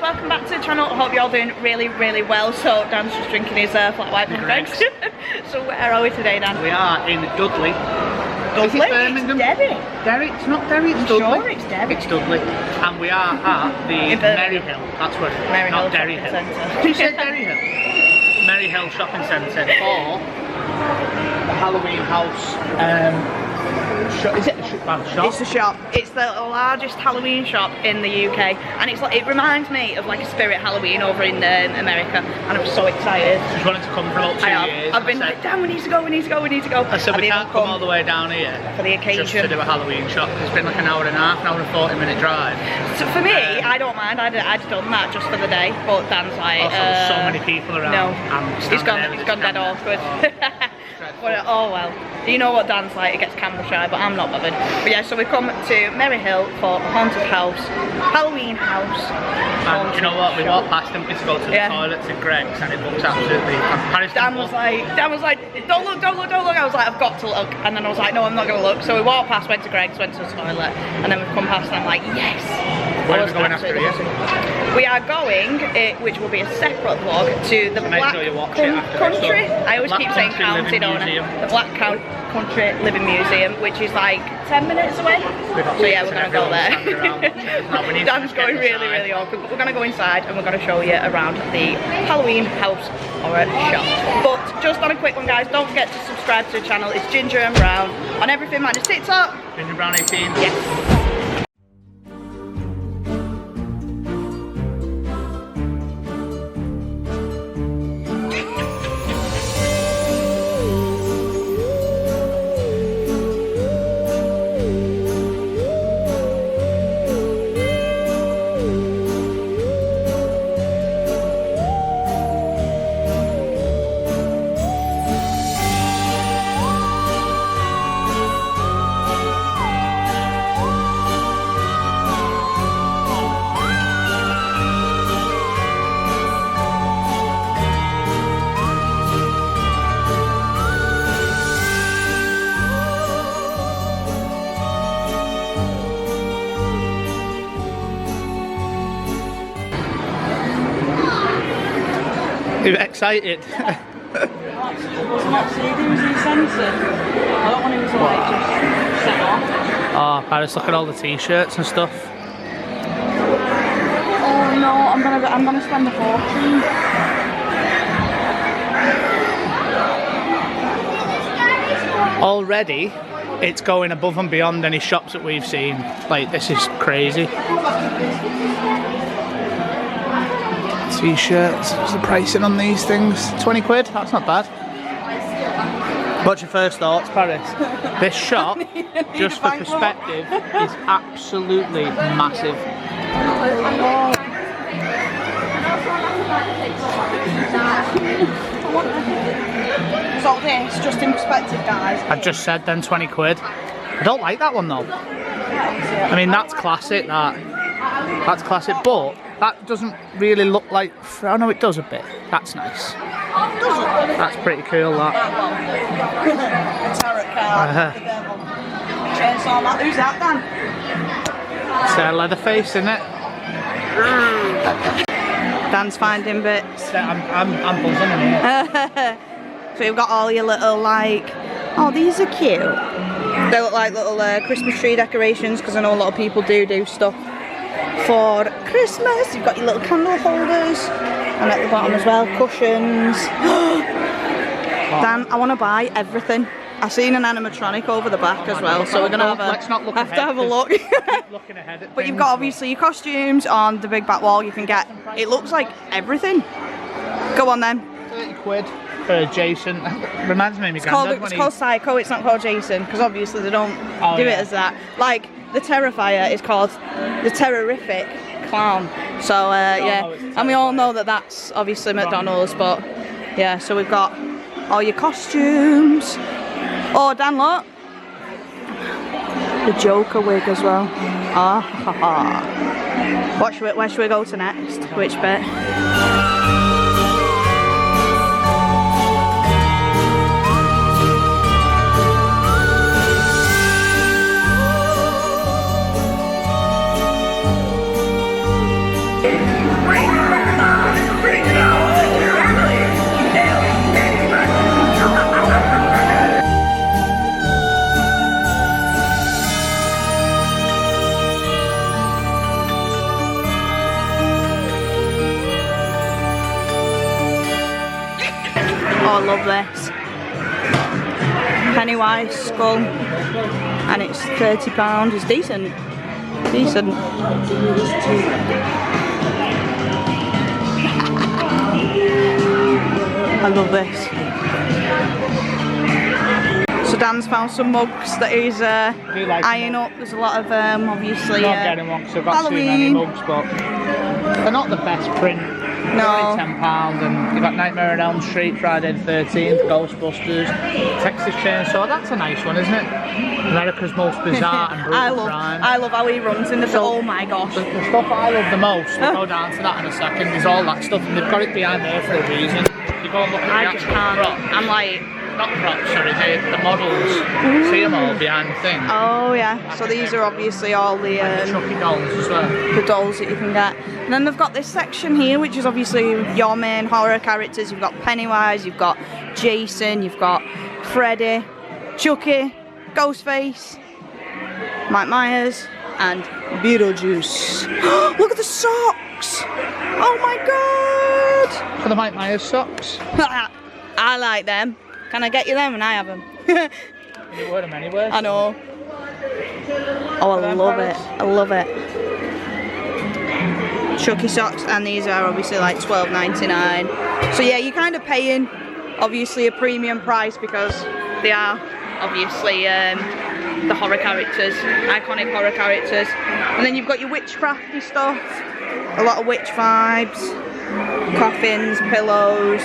welcome back to the channel. I hope you're all doing really, really well. So Dan's just drinking his flat white from Greg's. So where are we today, Dan? We are in Dudley. Dudley? It's Derry. Derry? It's not Derry, it's Dudley. Sure, it's Derry. It's Dudley. And we are at the Merry Hill. That's where it is. Merry not Hill Derry Hill. Centre. Did you say Derry Hill? Merry Hill Shopping Centre for the Halloween house. Is it a shop? It's a shop. It's the largest Halloween shop in the UK, and it's like, it reminds me of like a Spirit Halloween over in America, and I'm so excited. Just wanted to come for about 2 years. I've been like, Dan, we need to go, we need to go, we need to go. I said we can't come all the way down here for the occasion. Just to do a Halloween shop. It's been like an hour and a half, an hour and 40-minute drive. So for me, I don't mind. I'd done that just for the day, but Dan's like, also, there's so many people around. No, it's gone dead awkward. But, oh well, you know what Dan's like, he gets camera shy, but I'm not bothered. But yeah, so we've come to Merry Hill for a haunted house, Halloween house. And do you know what, we walked past them to go to the toilets at Greg's, and it looks absolutely fantastic. Dan was like, don't look, don't look, don't look. I was like, I've got to look, and then I was like, no, I'm not going to look. So we walked past, went to Greg's, went to the toilet, and then we've come past, and I'm like, yes. Where are we going after you? We are going, which will be a separate vlog, to the Black Country. I always keep saying county, don't I? The Black Country Living Museum, which is like 10 minutes away. So yeah, we're going to go there. Dan's going really, really awkward, but we're going to go inside and we're going to show you around the Halloween house horror shop. But just on a quick one, guys, don't forget to subscribe to the channel. It's Ginger and Brown on everything minus TikTok. Ginger Brown 18. Yes. Are you excited? It's not CD, was he censored? I don't want him to like just set off. Oh, Paris, look at all the t-shirts and stuff. Oh no, I'm gonna spend a fortune. Already, it's going above and beyond any shops that we've seen. Like, this is crazy. T-shirts, what's the pricing on these things? 20 quid? That's not bad. What's your first thoughts, Paris? This shop, just for perspective, is absolutely massive. So this, just in perspective, guys. I've just said then 20 quid. I don't like that one though. I mean, that's classic, that's classic, but that doesn't really look like, oh no, it does a bit. That's nice. That's pretty cool, that. A tarot card, the devil. Chainsaw man. Who's that, Dan? It's Leatherface, isn't it? Dan's finding bits. I'm buzzing in here. So you've got all your little, like, oh, these are cute. They look like little Christmas tree decorations, because I know a lot of people do stuff for Christmas. You've got your little candle holders, and at the bottom as well, cushions. Dan, I want to buy everything. I've seen an animatronic over the back as well, so we're gonna have to have a look. Looking ahead at but you've got obviously your costumes on the big back wall. You can get, it looks like everything. Go on then. 30 quid for Jason. Reminds me of my granddad. It's called Psycho, it's not called Jason, because obviously they don't do it as that. Like, the Terrifier is called the Terrorific Clown. So yeah, and we all know that that's obviously McDonald's, but yeah, so we've got all your costumes. Oh, Dan, look. The Joker wig as well. Ah, ha, ha. Where should we go to next? Which bit? Oh, I love this. Pennywise skull, and it's £30. It's decent. Decent. I love this. So Dan's found some mugs that he's eyeing up. There's a lot of obviously not getting one because I've got too many mugs, but they're not the best print. No. £10, and you've got Nightmare on Elm Street, Friday the 13th, Ghostbusters, Texas Chainsaw. That's a nice one, isn't it? America's Most Bizarre and Brutal Crime. I love how he runs in the film. Oh my gosh. The stuff I love the most, we'll go down to that in a second, is all that stuff, and they've got it behind there for a reason. You go and look at the actual props. I'm like... Not props, sorry, the models. See them all behind the thing. Oh yeah, so these are obviously all the Chucky dolls as well. The dolls that you can get. And then they've got this section here, which is obviously your main horror characters. You've got Pennywise, you've got Jason, you've got Freddy, Chucky, Ghostface, Mike Myers, and Beetlejuice. Look at the socks! Oh my god! For the Mike Myers socks? I like them. Can I get you them and I have them? You wear them anywhere. I know. Oh, I love it. I love it. Chucky socks, and these are obviously like £12.99. So yeah, you're kind of paying obviously a premium price because they are obviously the horror characters, iconic horror characters. And then you've got your witchcrafty stuff, a lot of witch vibes, coffins, pillows,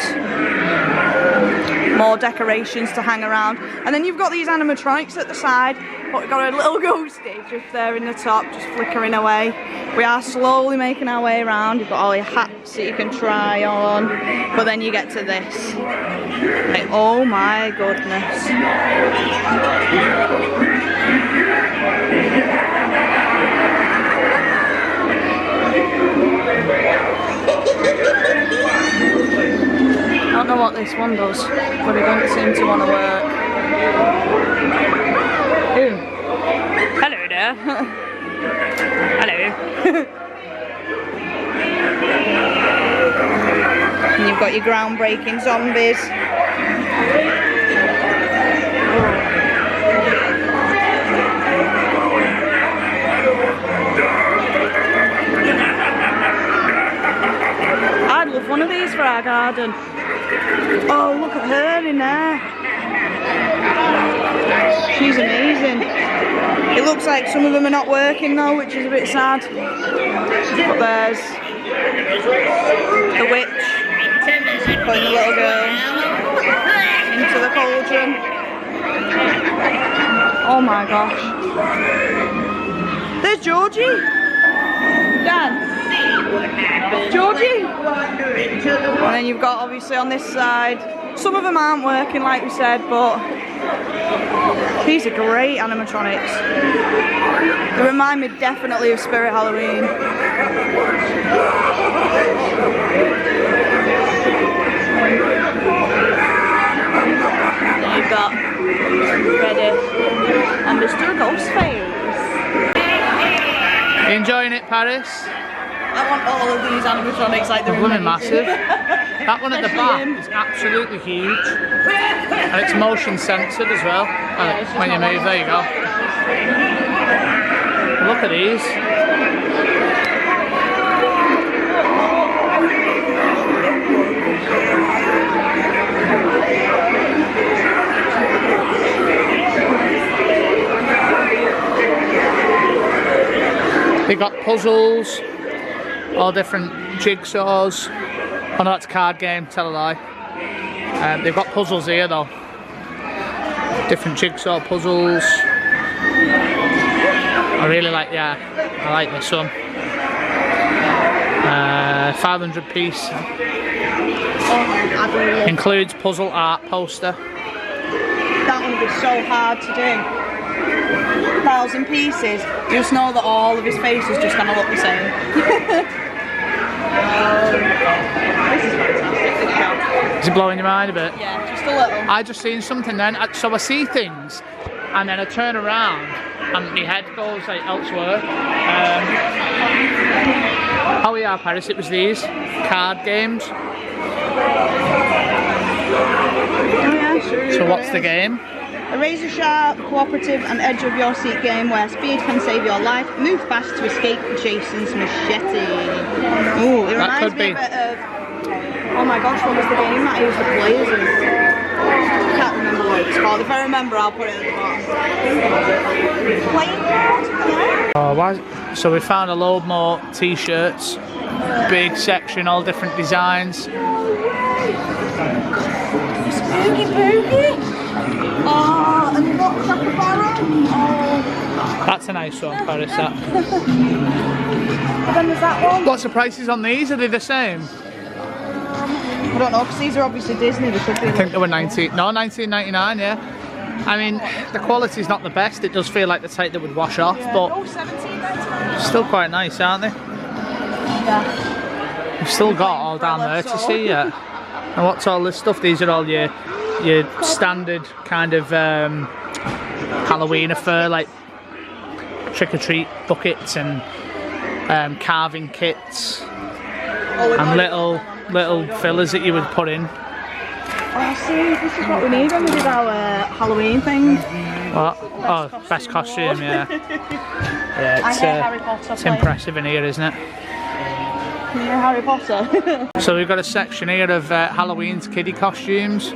more decorations to hang around. And then you've got these animatronics at the side, but we've got a little ghosty just there in the top, just flickering away. We are slowly making our way around. You've got all your hats that you can try on, but then you get to this. Like, oh my goodness. I don't know what this one does, but it doesn't seem to want to work. Ooh. Hello there. Hello. And you've got your groundbreaking zombies. I'd love one of these for our garden. Oh, look at her in there. She's amazing. It looks like some of them are not working though, which is a bit sad. But there's the witch putting the little girl into the cauldron. Oh my gosh. There's Georgie. Dan. Georgie. And then you've got obviously on this side, some of them aren't working like we said, but these are great animatronics. They remind me definitely of Spirit Halloween. Then you've got Freddy and Mr. Ghostface. You enjoying it, Paris? I want all of these animatronics like they're blooming massive. That one at the back is absolutely huge. And it's motion censored as well. When you move, there you go. Look at these. They've got puzzles, all different jigsaws. Oh no, it's a card game, tell a lie. They've got puzzles here though. Different jigsaw puzzles. I really like, I like this one. 500 piece. Includes puzzle art poster. That one would be so hard to do. 1,000 pieces. Just know that all of his face is just gonna look the same. Is it blowing your mind a bit? Yeah, just a little. I just seen something then, so I see things, and then I turn around, and my head goes like elsewhere. Oh yeah, Paris, it was these card games. Oh yeah, sure. So what's the game? A razor sharp, cooperative and edge of your seat game where speed can save your life. Move fast to escape Jason's machete. Ooh, it reminds me a bit of... Oh my gosh, what was the game that I used to play as? I can't remember what it's called. If I remember, I'll put it at the bottom. Playing cards? Oh, why? So we found a load more t-shirts. Big section, all different designs. Spooky Pooky? Oh, and what Cracker Barrel? Oh. That's a nice one, Paris, that. And then there's that one. What's the prices on these? Are they the same? I don't know, because these are obviously Disney. They should be. I think they were $19.99, yeah. I mean, the quality's not the best. It does feel like the type that would wash off, but $17.99. still quite nice, aren't they? Yeah. We've still got all down there to see yet. And what's all this stuff? These are all your standard kind of Halloween affair, like trick-or-treat buckets and carving kits and little fillers that you would put in. Oh, see, this is what we need when we did our Halloween thing. What? Oh, best costume, yeah. Yeah, Harry Potter. It's impressive in here, isn't it? Yeah, Harry Potter. So we've got a section here of Halloween's kiddie costumes,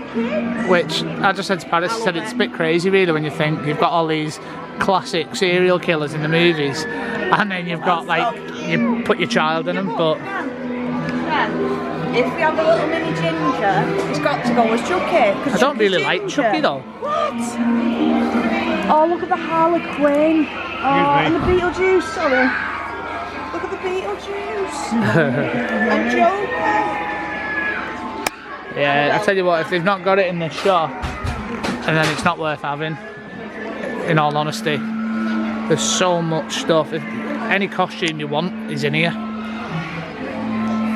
which I just said to Paris, I said it's a bit crazy really when you think you've got all these classic serial killers in the movies, and then you've got like, you put your child in them, but... If we have a little mini ginger, it's got to go as Chucky. I don't really like Chucky though. What? Oh, look at the Harlequin. Oh, and the Beetlejuice, sorry. Look at the Beetlejuice. And Joker. Yeah, I tell you what, if they've not got it in the shop, and then it's not worth having, in all honesty. There's so much stuff. If any costume you want is in here.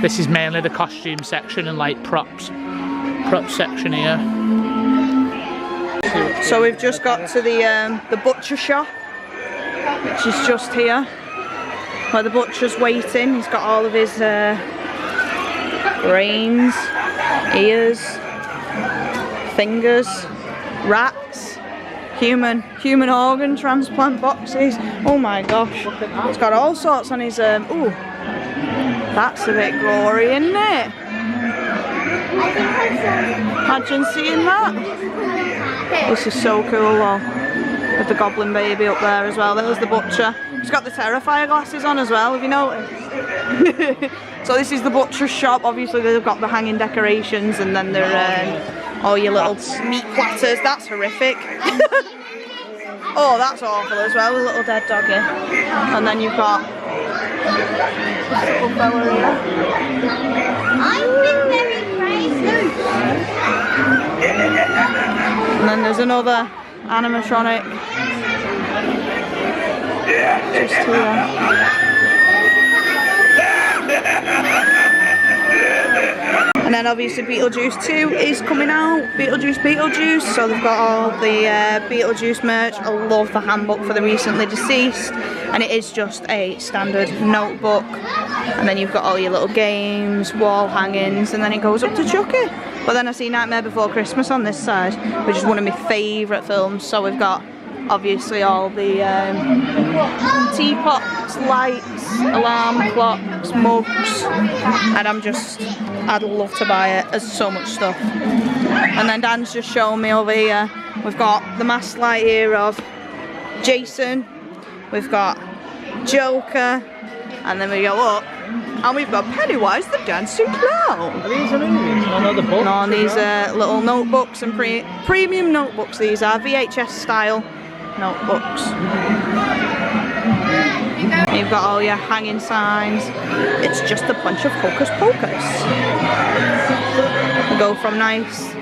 This is mainly the costume section and like prop section here. So we've just got to the butcher shop, which is just here, where the butcher's waiting. He's got all of his brains, ears, fingers, rats, human organ transplant boxes. Oh my gosh, he's got all sorts on his. Ooh, that's a bit gory, isn't it? Imagine seeing that. This is so cool though. With the goblin baby up there as well. There's the butcher. He's got the Terrifier glasses on as well, have you noticed? So this is the butcher's shop. Obviously they've got the hanging decorations, and then they're all your little meat platters. That's horrific. Oh, that's awful as well, with a little dead doggy. And then you've got this little fella here. I've been very crazy. And then there's another animatronic just here. And then obviously Beetlejuice 2 is coming out. Beetlejuice. So they've got all the Beetlejuice merch. I love the handbook for the recently deceased. And it is just a standard notebook. And then you've got all your little games, wall hangings, and then it goes up to Chucky. But then I see Nightmare Before Christmas on this side, which is one of my favourite films. So we've got obviously all the teapots, lights, alarm clocks, mugs, and I'd love to buy it. There's so much stuff. And then Dan's just showing me over here, we've got the mask light here of Jason, we've got Joker, and then we go up and we've got Pennywise the Dancing Clown. Are these movies? No, the books. No, these are little notebooks and premium notebooks. These are VHS style notebooks. You've got all your hanging signs. It's just a bunch of hocus pocus. You go from nice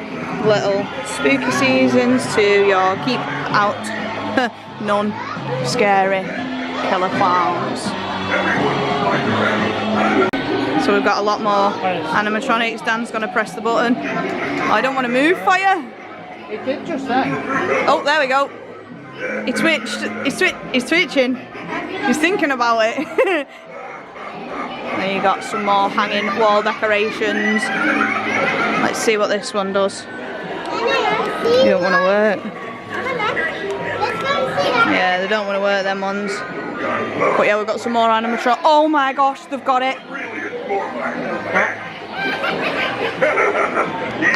little spooky seasons to your keep out none scary killer clowns. So we've got a lot more animatronics. Dan's gonna press the button. I don't want to move for you. It did just then. Oh, there we go. He twitched. He's twitching. He's thinking about it. Then you got some more hanging wall decorations. Let's see what this one does. You don't want to work. Yeah, they don't want to work, them ones. But yeah, we've got some more animatronics. Oh my gosh, they've got it.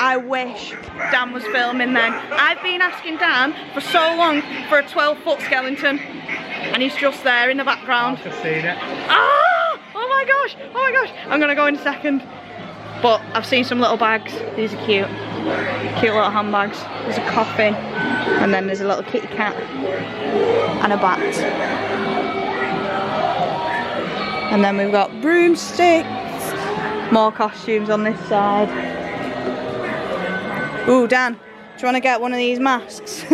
I wish Dan was filming then. I've been asking Dan for so long for a 12-foot skeleton, and he's just there in the background. I've just seen it. Ah! Oh my gosh! Oh my gosh! I'm gonna go in a second. But I've seen some little bags. These are cute. Cute little handbags. There's a coffin, and then there's a little kitty cat and a bat. And then we've got broomsticks. More costumes on this side. Ooh, Dan, do you want to get one of these masks?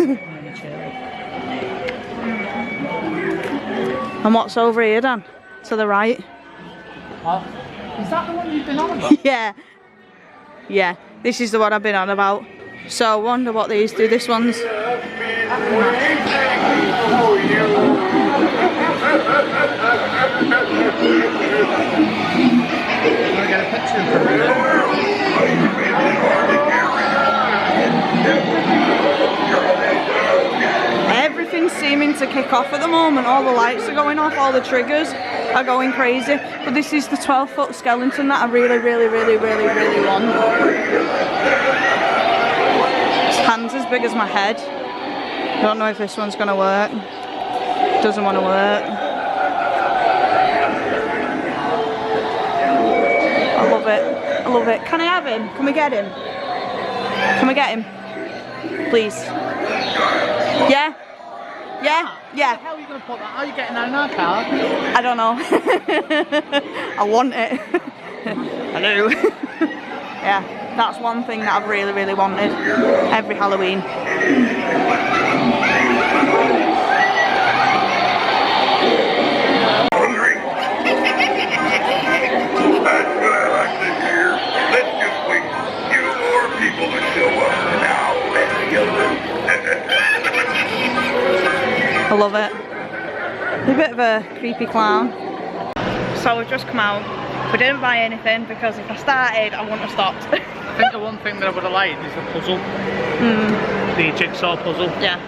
And what's over here, Dan? To the right. Oh, is that the one you've been on about? Yeah. Yeah, this is the one I've been on about. So I wonder what these do. This one's... Everything's seeming to kick off at the moment. All the lights are going off, all the triggers are going crazy. But this is the 12-foot skeleton that I really want. His hand's as big as my head. I don't know if this one's gonna work. Doesn't want to work. I love it. I love it. Can I have him? Can we get him? Can we get him? Please. Yeah? Yeah? Yeah. How are you going to put that? How are you getting that in our car? I don't know. I want it. Hello. Yeah, that's one thing that I've really wanted every Halloween. I love it. He's a bit of a creepy clown. So we've just come out. We didn't buy anything because if I started, I wouldn't have stopped. I think the one thing that I would have liked is the puzzle. The jigsaw puzzle. Yeah.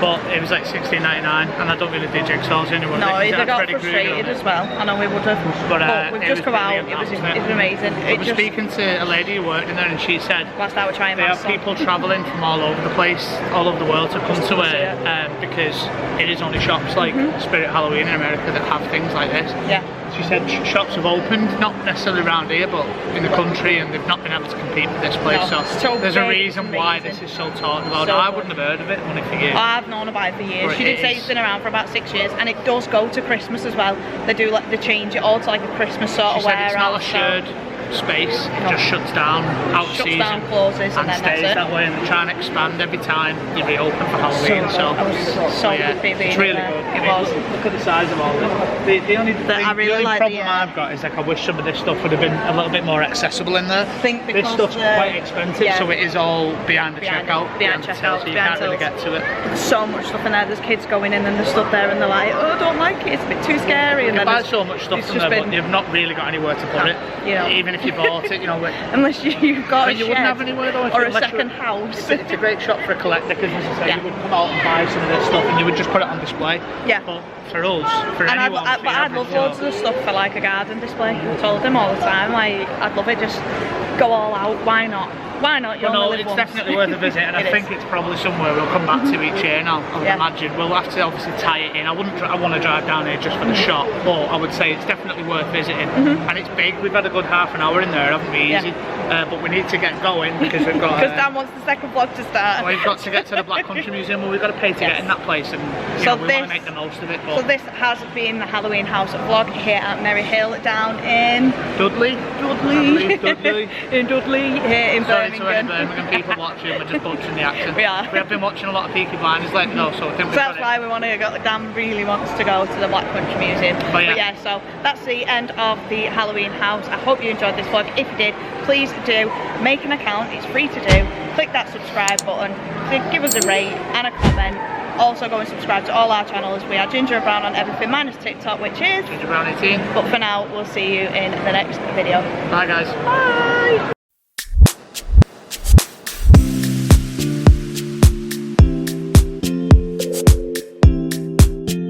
But it was like $16.99 and I don't really do jigsaws anymore. No, he'd have got frustrated as well. I know we would have. But we've just come out. It was amazing. I was speaking to a lady who worked in there and she said last hour trying they have people travelling from all over the place, all over the world to come to it because it is only shops like Spirit Halloween in America that have things like this. Yeah. She said shops have opened, not necessarily around here, but in the country, and they've not been able to compete with this place. No, so there's a reason why this is so talked about. I wouldn't have heard of it only for years. I've known about it for years. She did say it's been around for about 6 years, and it does go to Christmas as well. They do they change it all to like a Christmas sort of wear. It's not a shared space. It just shuts down out of season. Shuts down, closes, and then stays that's it. that way. And they try and expand every time you reopen for Halloween. So yeah, it's really good. It was. Look at the size of all this. The only problem I've got is like I wish some of this stuff would have been a little bit more accessible in there. This stuff's quite expensive, so it is all behind the checkout. Behind checkout, so you can't really get to it. There's so much stuff in there. There's kids going in and they're stood there and they're like, oh, I don't like it. It's a bit too scary. You can buy so much stuff in there, but you've not really got anywhere to put it. Even if you bought it, unless you've got a you wouldn't have anywhere though, or a second house. It's a great shop for a collector because, as I say, you would come out and buy some of this stuff and you would just put it on display. Yeah. But for us, for anyone, I'd love loads of the stuff for like a garden display. I told them all the time, like I'd love it. Just go all out. Why not? Why not? You only live it's once. definitely worth a visit, and I think it's probably somewhere we'll come back to each year now. I would imagine we'll have to obviously tie it in. I want to drive down here just for the shop, but I would say it's definitely worth visiting. And it's big. We've had a good half an hour in there, haven't we? Easy. But we need to get going because we've got. Because Dan wants the second vlog to start. We've got to get to the Black Country Museum. Well, we've got to pay to get in that place, and we want to make the most of it. But so this has been the Halloween House vlog here at Merry Hill down in Dudley. Dudley. Dudley. In Dudley, here in Sorry to Birmingham. any Birmingham people watching, we're just butchering the accent. We are. We have been watching a lot of Peaky Blinders lately though, so I think So that's why we want to go. Dan really wants to go to the Black Country Museum. Oh, But yeah, so that's the end of the Halloween house. I hope you enjoyed this vlog. If you did, please do make an account. It's free to do. Click that subscribe button. Give us a rate and a comment. Also go and subscribe to all our channels. We are Ginger and Brown on everything minus TikTok, which is Ginger Brown 18. But for now, we'll see you in the next video. Bye guys. Bye.